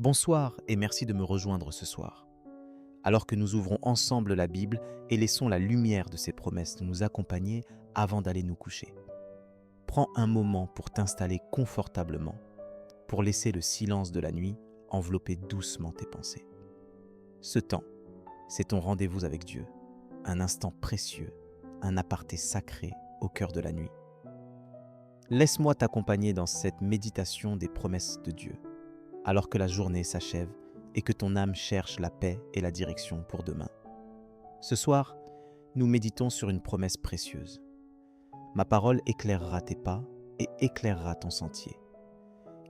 Bonsoir et merci de me rejoindre ce soir. Alors que nous ouvrons ensemble la Bible et laissons la lumière de ses promesses nous accompagner avant d'aller nous coucher. Prends un moment pour t'installer confortablement, pour laisser le silence de la nuit envelopper doucement tes pensées. Ce temps, c'est ton rendez-vous avec Dieu, un instant précieux, un aparté sacré au cœur de la nuit. Laisse-moi t'accompagner dans cette méditation des promesses de Dieu, alors que la journée s'achève et que ton âme cherche la paix et la direction pour demain. Ce soir, nous méditons sur une promesse précieuse. Ma parole éclairera tes pas et éclairera ton sentier.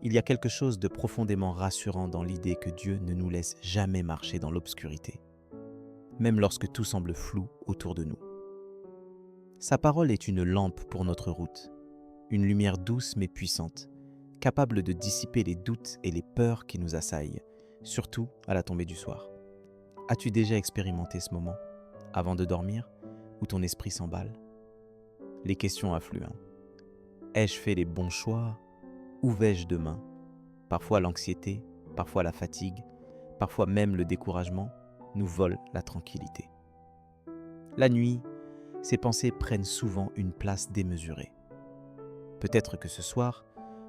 Il y a quelque chose de profondément rassurant dans l'idée que Dieu ne nous laisse jamais marcher dans l'obscurité, même lorsque tout semble flou autour de nous. Sa parole est une lampe pour notre route, une lumière douce mais puissante, capable de dissiper les doutes et les peurs qui nous assaillent, surtout à la tombée du soir. As-tu déjà expérimenté ce moment, avant de dormir, où ton esprit s'emballe? Les questions affluent. Ai-je fait les bons choix? Où vais-je demain? Parfois l'anxiété, parfois la fatigue, parfois même le découragement nous volent la tranquillité. La nuit, ces pensées prennent souvent une place démesurée. Peut-être que ce soir,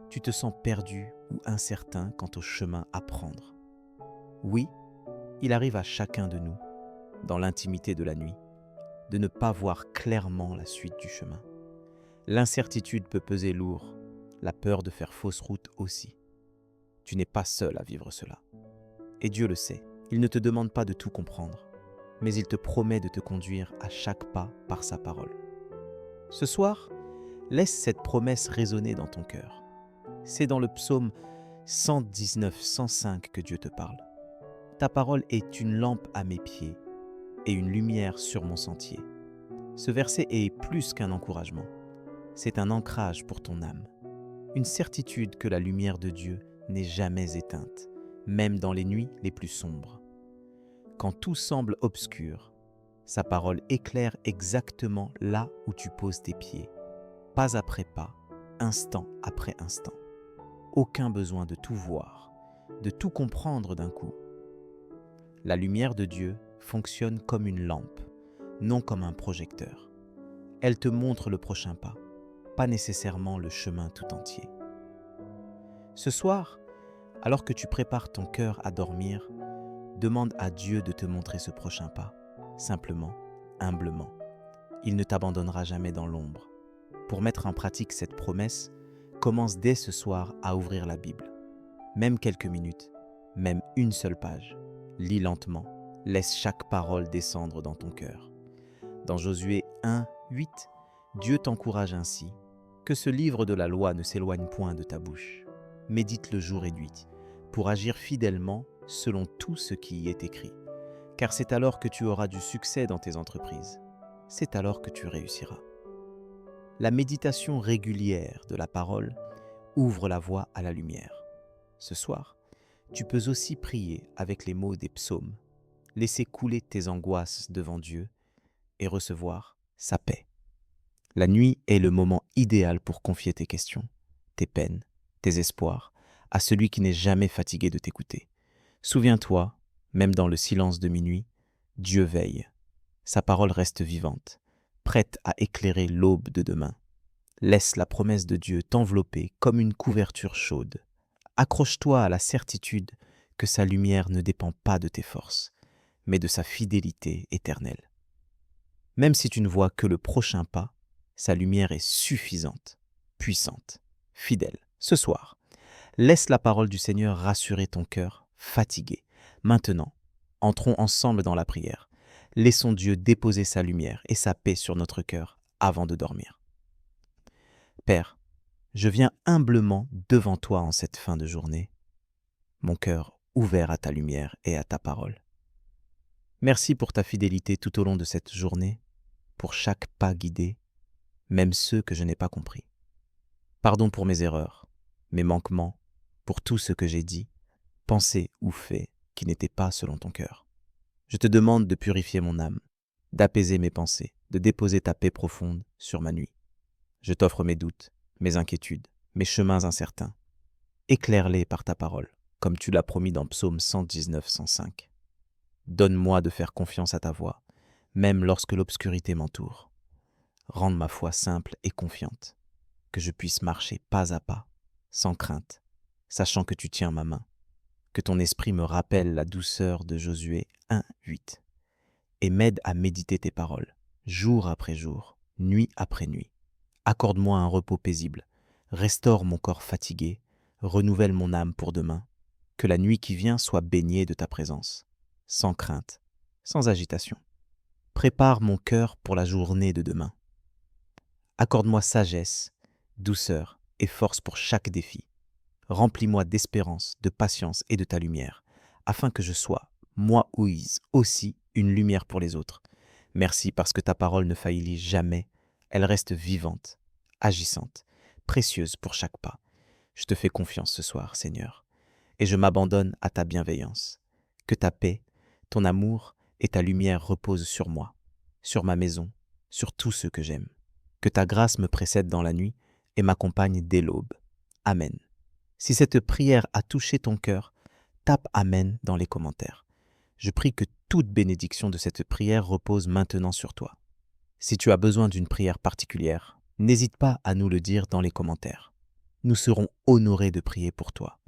tu te sens perdu ou incertain quant au chemin à prendre. Oui, il arrive à chacun de nous, dans l'intimité de la nuit, de ne pas voir clairement la suite du chemin. L'incertitude peut peser lourd, la peur de faire fausse route aussi. Tu n'es pas seul à vivre cela. Et Dieu le sait, il ne te demande pas de tout comprendre, mais il te promet de te conduire à chaque pas par sa parole. Ce soir, laisse cette promesse résonner dans ton cœur. C'est dans le psaume 119-105 que Dieu te parle. Ta parole est une lampe à mes pieds et une lumière sur mon sentier. Ce verset est plus qu'un encouragement. C'est un ancrage pour ton âme. Une certitude que la lumière de Dieu n'est jamais éteinte, même dans les nuits les plus sombres. Quand tout semble obscur, sa parole éclaire exactement là où tu poses tes pieds, pas après pas, instant après instant. Aucun besoin de tout voir, de tout comprendre d'un coup. La lumière de Dieu fonctionne comme une lampe, non comme un projecteur. Elle te montre le prochain pas nécessairement le chemin tout entier. Ce soir, alors que tu prépares ton cœur à dormir, demande à Dieu de te montrer ce prochain pas, simplement, humblement. Il ne t'abandonnera jamais dans l'ombre. Pour mettre en pratique cette promesse, commence dès ce soir à ouvrir la Bible. Même quelques minutes, même une seule page. Lis lentement, laisse chaque parole descendre dans ton cœur. Dans Josué 1, 8, Dieu t'encourage ainsi: que ce livre de la loi ne s'éloigne point de ta bouche. Médite-le jour et nuit, pour agir fidèlement selon tout ce qui y est écrit. Car c'est alors que tu auras du succès dans tes entreprises. C'est alors que tu réussiras. La méditation régulière de la parole ouvre la voie à la lumière. Ce soir, tu peux aussi prier avec les mots des psaumes, laisser couler tes angoisses devant Dieu et recevoir sa paix. La nuit est le moment idéal pour confier tes questions, tes peines, tes espoirs à celui qui n'est jamais fatigué de t'écouter. Souviens-toi, même dans le silence de minuit, Dieu veille. Sa parole reste vivante, prête à éclairer l'aube de demain. Laisse la promesse de Dieu t'envelopper comme une couverture chaude. Accroche-toi à la certitude que sa lumière ne dépend pas de tes forces, mais de sa fidélité éternelle. Même si tu ne vois que le prochain pas, sa lumière est suffisante, puissante, fidèle. Ce soir, laisse la parole du Seigneur rassurer ton cœur fatigué. Maintenant, entrons ensemble dans la prière. Laissons Dieu déposer sa lumière et sa paix sur notre cœur avant de dormir. Père, je viens humblement devant toi en cette fin de journée, mon cœur ouvert à ta lumière et à ta parole. Merci pour ta fidélité tout au long de cette journée, pour chaque pas guidé, même ceux que je n'ai pas compris. Pardon pour mes erreurs, mes manquements, pour tout ce que j'ai dit, pensé ou fait qui n'était pas selon ton cœur. Je te demande de purifier mon âme, d'apaiser mes pensées, de déposer ta paix profonde sur ma nuit. Je t'offre mes doutes, mes inquiétudes, mes chemins incertains. Éclaire-les par ta parole. comme tu l'as promis dans Psaume 119-105. Donne-moi de faire confiance à ta voix, même lorsque l'obscurité m'entoure. Rende ma foi simple et confiante, que je puisse marcher pas à pas, sans crainte, sachant que tu tiens ma main, que ton esprit me rappelle la douceur de Josué 1:8, et m'aide à méditer tes paroles, jour après jour, nuit après nuit. Accorde-moi un repos paisible, restaure mon corps fatigué, renouvelle mon âme pour demain, que la nuit qui vient soit baignée de ta présence, sans crainte, sans agitation. Prépare mon cœur pour la journée de demain. Accorde-moi sagesse, douceur et force pour chaque défi. Remplis-moi d'espérance, de patience et de ta lumière, afin que je sois, moi Ouïse, aussi une lumière pour les autres. Merci parce que ta parole ne faillit jamais, elle reste vivante, agissante, précieuse pour chaque pas. Je te fais confiance ce soir, Seigneur, et je m'abandonne à ta bienveillance. Que ta paix, ton amour et ta lumière reposent sur moi, sur ma maison, sur tous ceux que j'aime. Que ta grâce me précède dans la nuit et m'accompagne dès l'aube. Amen. Si cette prière a touché ton cœur, tape Amen dans les commentaires. Je prie que toute bénédiction de cette prière repose maintenant sur toi. Si tu as besoin d'une prière particulière, n'hésite pas à nous le dire dans les commentaires. Nous serons honorés de prier pour toi.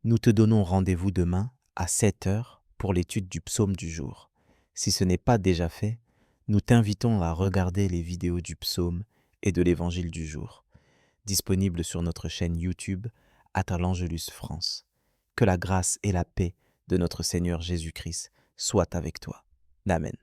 Nous te donnons rendez-vous demain à 7h pour l'étude du psaume du jour. Si ce n'est pas déjà fait, nous t'invitons à regarder les vidéos du psaume et de l'évangile du jour, disponibles sur notre chaîne YouTube @l'Angelus France. Que la grâce et la paix de notre Seigneur Jésus-Christ soient avec toi. Amen.